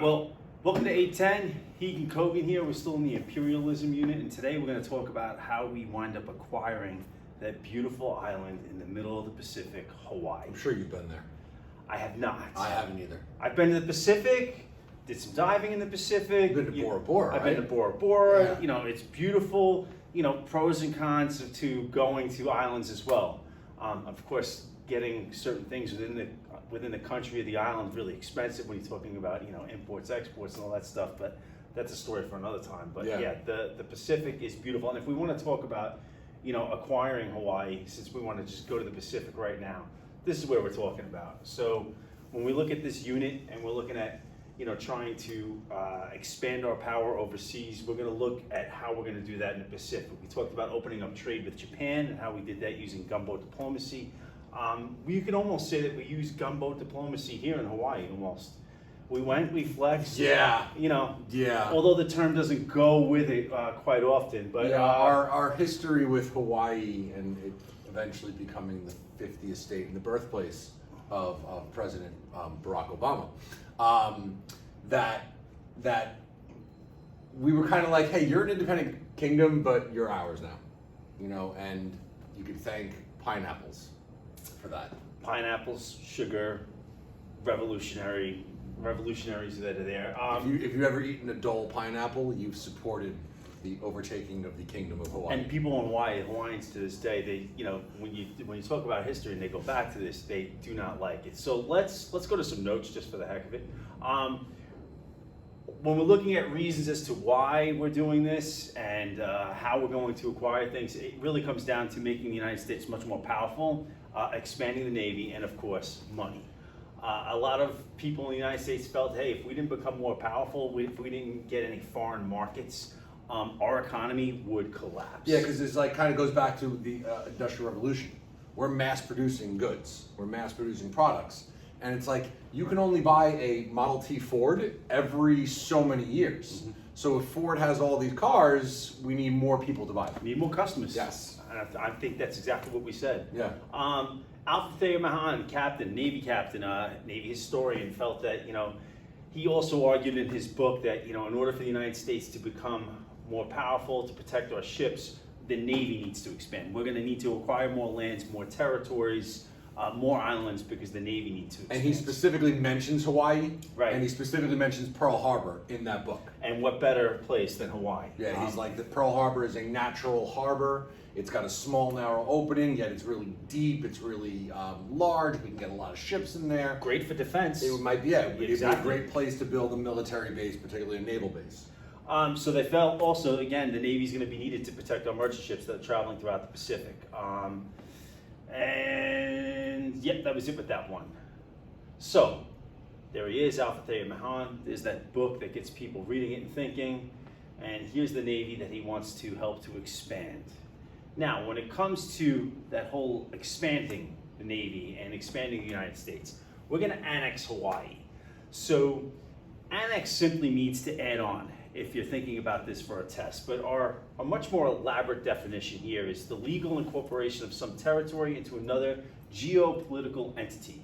Well, welcome to 810. Heeg and Kogan here. We're still in the Imperialism unit, and today we're going to talk about how we wind up acquiring that beautiful island in the middle of the Pacific, Hawaii. I'm sure you've been there. I have not. I haven't either. I've been to the Pacific, did some diving in the Pacific. You've been to Bora Bora, I've right? been to Bora Bora. Yeah. You know, it's beautiful. You know, pros and cons to going to islands as well. Of course, getting certain things within the country or the island really expensive when you're talking about, you know, imports, exports, and all that stuff. But that's a story for another time. But yeah, the Pacific is beautiful. And if we want to talk about, you know, acquiring Hawaii, since we want to just go to the Pacific right now, this is where we're talking about. So when we look at this unit and we're looking at, you know, trying to expand our power overseas, we're going to look at how we're going to do that in the Pacific. We talked about opening up trade with Japan and how we did that using gunboat diplomacy. You can almost say that we use gunboat diplomacy here in Hawaii almost. We went, we flexed. Yeah. You know. Yeah. Although the term doesn't go with it quite often, but yeah, our history with Hawaii and it eventually becoming the 50th state and the birthplace of President Barack Obama, that we were kind of like, hey, you're an independent kingdom, but you're ours now, you know, and you can thank pineapples for that. Pineapples, sugar, revolutionaries that are there. If you've ever eaten a Dole pineapple, you've supported the overtaking of the Kingdom of Hawaii. And people in Hawaii, Hawaiians to this day, they, you know, when you talk about history and they go back to this, they do not like it. So let's go to some notes just for the heck of it. When we're looking at reasons as to why we're doing this and how we're going to acquire things, it really comes down to making the United States much more powerful, expanding the Navy, and of course, money. A lot of people in the United States felt, hey, if we didn't become more powerful, if we didn't get any foreign markets, our economy would collapse. Yeah, because it's like kind of goes back to the Industrial Revolution. We're mass producing goods. We're mass producing products. And it's like, you can only buy a Model T Ford every so many years. Mm-hmm. So if Ford has all these cars, we need more people to buy them. We need more customers. Yes. And I think that's exactly what we said. Yeah. Alpha Thea Mahan, Navy captain, Navy historian, felt that, you know, he also argued in his book that, you know, in order for the United States to become more powerful, to protect our ships, the Navy needs to expand. We're going to need to acquire more lands, more territories, more islands, because the Navy needs to expand. And he specifically mentions Hawaii, right? And he specifically mentions Pearl Harbor in that book. And what better place than Hawaii? Yeah, he's like, the Pearl Harbor is a natural harbor. It's got a small, narrow opening, yet it's really deep. It's really large. We can get a lot of ships in there. Great for defense. It might be, yeah, it'd be a great place to build a military base, particularly a naval base. So they felt also, again, the Navy's going to be needed to protect our merchant ships that are traveling throughout the Pacific. And yep, that was it with that one. So there he is, Alpha Thea Mahan. There's that book that gets people reading it and thinking. And here's the Navy that he wants to help to expand. Now, when it comes to that whole expanding the Navy and expanding the United States, we're going to annex Hawaii. So annex simply means to add on, if you're thinking about this for a test. But our much more elaborate definition here is the legal incorporation of some territory into another geopolitical entity.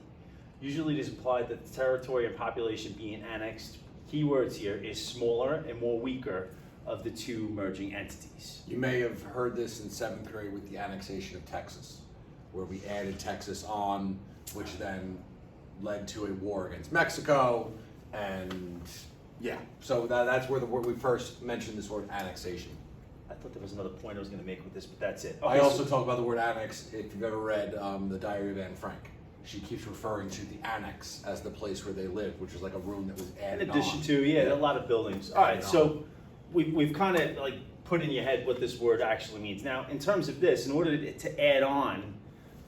Usually it is implied that the territory and population being annexed, keywords here, is smaller and more weaker of the two merging entities. You may have heard this in 7th grade with the annexation of Texas, where we added Texas on, which then led to a war against Mexico, and yeah, so that's where we first mentioned this word annexation. I thought there was another point I was going to make with this, but that's it. Okay, I also talk about the word annex if you've ever read the Diary of Anne Frank. She keeps referring to the annex as the place where they lived, which was like a room that was added on. In addition to, yeah, a lot of buildings. All right, so we've kind of like put in your head what this word actually means. Now, in terms of this, in order to add on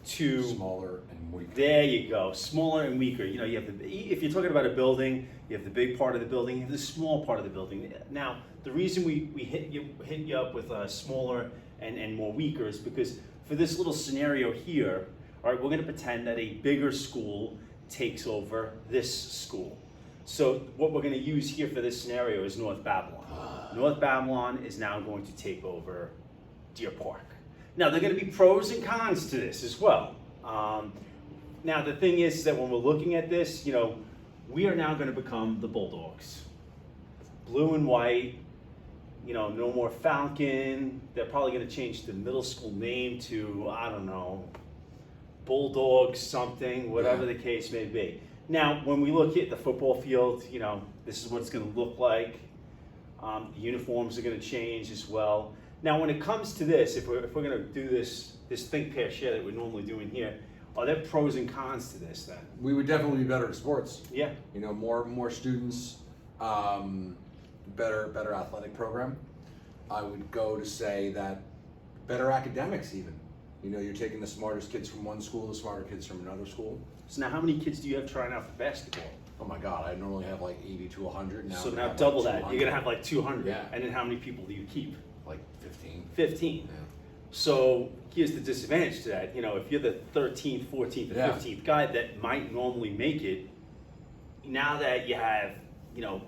to smaller and weaker. There you go, smaller and weaker. You know, you have if you're talking about a building, you have the big part of the building, you have the small part of the building. Now, the reason we hit you up with smaller and more weaker is because for this little scenario here, all right, we're going to pretend that a bigger school takes over this school. So what we're going to use here for this scenario is North Babylon. North Babylon is now going to take over Deer Park. Now, there are going to be pros and cons to this as well. Now, the thing is that when we're looking at this, you know, we are now going to become the Bulldogs. blue and white. No more Falcon. They're probably going to change the middle school name to, I don't know, Bulldog something, whatever the case may be. Now, when we look at the football field, this is what it's going to look like. The uniforms are going to change as well. Now, when it comes to this, if we're going to do this think, pair, share that we're normally doing here, are there pros and cons to this then? We would definitely be better at sports. Yeah. More students, better athletic program. I would go to say that better academics even. You're taking the smartest kids from one school, the smarter kids from another school. So now how many kids do you have trying out for basketball? Oh my God, I normally have like 80 to 100 now. So now double that. You're going to have like 200. Yeah. And then how many people do you keep? Like 15. 15. Yeah. So here's the disadvantage to that. If you're the 13th, 14th, or 15th guy that might normally make it, now that you have,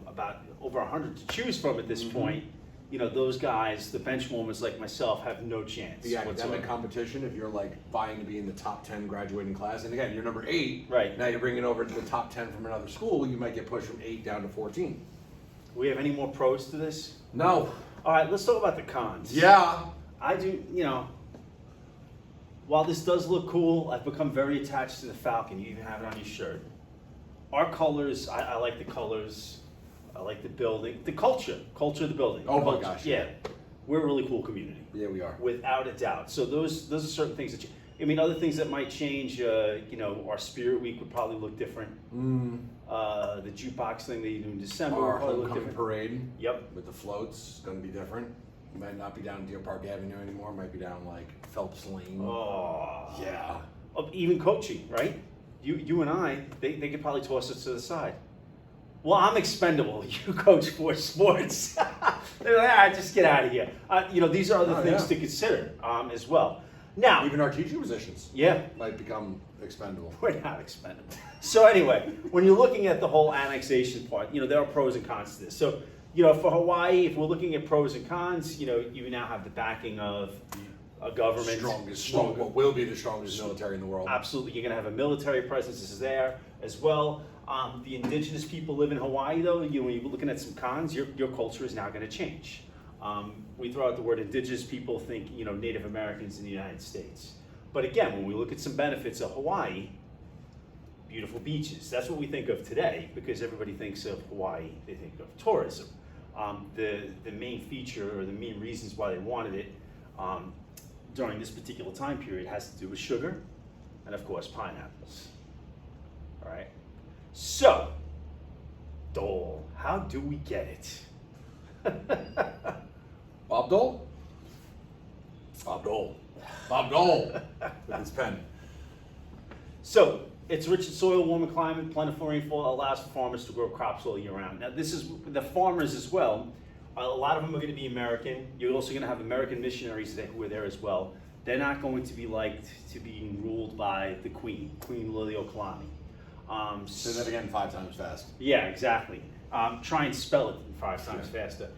about over 100 to choose from at this point, those guys, the bench warmers like myself, have no chance. The academic whatsoever. competition, if you're like vying to be in the top 10 graduating class, and again, you're number 8, right? Now you're bringing over to the top 10 from another school, you might get pushed from 8 down to 14. We have any more pros to this? No. All right, let's talk about the cons. Yeah. I do, while this does look cool, I've become very attached to the Falcon. You even have it on your shirt. Our colors, I like the colors. I like the building, the culture of the building. Oh my gosh. Yeah. We're a really cool community. Yeah, we are. Without a doubt. So those are certain things that other things that might change, our Spirit Week would probably look different. The jukebox thing that you do in December Our would probably look homecoming different. parade. Yep. With the floats, going to be different. It might not be down Deer Park Avenue anymore. It might be down like Phelps Lane. Oh. Yeah. Even coaching, right? You and I, they could probably toss us to the side. Well, I'm expendable. You coach 4 sports. They're like, just get out of here. These are other things to consider as well. Now, even our teaching positions might become expendable. We're not expendable. So anyway, when you're looking at the whole annexation part, there are pros and cons to this. So, for Hawaii, if we're looking at pros and cons, you now have the backing of a government. What will be the strongest military in the world. Absolutely. You're going to have a military presence is there as well. The indigenous people live in Hawaii, though. When you're looking at some cons, your culture is now going to change. We throw out the word indigenous people, think Native Americans in the United States. But again, when we look at some benefits of Hawaii, beautiful beaches. That's what we think of today because everybody thinks of Hawaii. They think of tourism. The main feature or the main reasons why they wanted it during this particular time period has to do with sugar and, of course, pineapples. All right. So, Dole, how do we get it? Bob Dole? Bob Dole. Bob Dole with his pen. So, it's rich in soil, warm in climate, plentiful rainfall, allows for farmers to grow crops all year round. Now, this is the farmers as well. A lot of them are going to be American. You're also going to have American missionaries who are there as well. They're not going to be liked to be ruled by the Queen Liliuokalani. Say that again 5 times fast. Yeah, exactly. Try and spell it 5 times faster.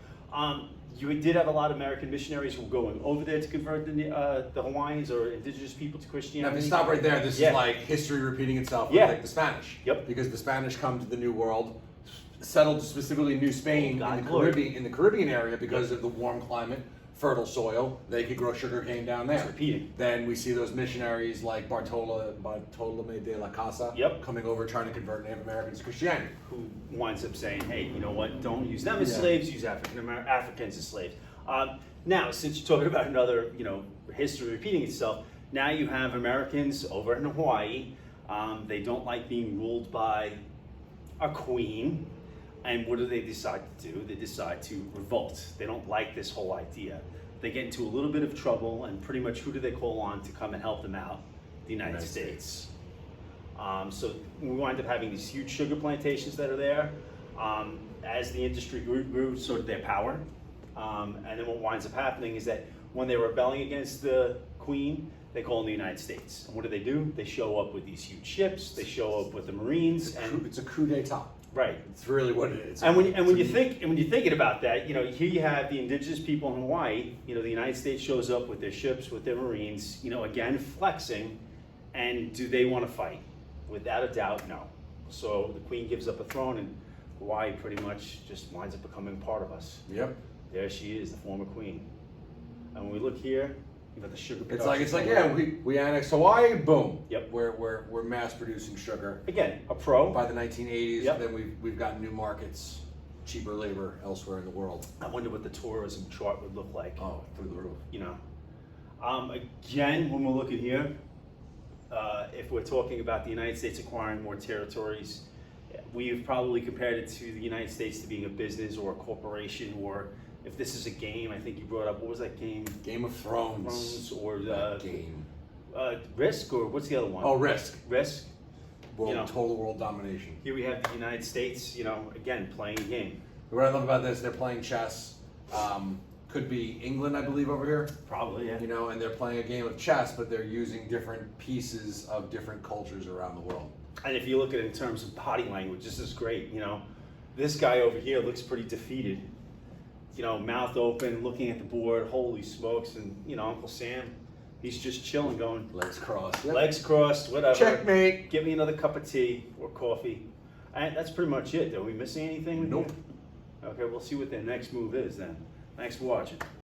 You did have a lot of American missionaries who were going over there to convert the Hawaiians or indigenous people to Christianity. Now, if you stop right there, this is like history repeating itself with like the Spanish. Yep. Because the Spanish come to the New World, settled specifically New Spain in the Caribbean area because of the warm climate, fertile soil. They could grow sugarcane down there. It's repeating. Then we see those missionaries like Bartolome de la Casa coming over trying to convert Native Americans to Christianity. Who winds up saying, hey, you know what, don't use them as slaves, use Africans as slaves. Now, since you're talking about another, history repeating itself, now you have Americans over in Hawaii. They don't like being ruled by a queen. And what do they decide to do? They decide to revolt. They don't like this whole idea. They get into a little bit of trouble, and pretty much who do they call on to come and help them out? The United States. So we wind up having these huge sugar plantations that are there. As the industry grew, so did their power. And then what winds up happening is that when they're rebelling against the Queen, they call in the United States. And what do? They show up with these huge ships. They show up with the Marines. It's a coup d'etat. Right. It's really what it is. And when you're thinking about that, here you have the indigenous people in Hawaii. The United States shows up with their ships, with their Marines. Again flexing. And do they want to fight? Without a doubt, no. So the Queen gives up a throne, and Hawaii pretty much just winds up becoming part of us. Yep. There she is, the former queen. And when we look here, you got the sugar It's production. like yeah, we annexed Hawaii, boom. Yep. We're mass producing sugar. Again, a pro. By the 1980s, Yep. then we've got new markets, cheaper labor elsewhere in the world. I wonder what the tourism chart would look like. Oh, through the roof. You know, again, when we're looking here, if we're talking about the United States acquiring more territories, we've probably compared it to the United States to being a business or a corporation, or if this is a game, I think you brought up, what was that game? Game of Thrones. Or That game. Risk, or what's the other one? Oh, Risk. Risk. World, You know. total world domination. Here we have the United States, you know, again, playing a game. What I love about this, they're playing chess. Could be England, I believe, over here. Probably, yeah. You know, and they're playing a game of chess, but they're using different pieces of different cultures around the world. And if you look at it in terms of body language, this is great, you know. This guy over here looks pretty defeated. You know, mouth open, looking at the board, holy smokes, and, you know, Uncle Sam, he's just chilling, going, Legs crossed. Yep. legs crossed, whatever. Checkmate. Give me another cup of tea or coffee. And that's pretty much it. Are we missing anything? Nope. Okay, we'll see what their next move is then. Thanks for watching.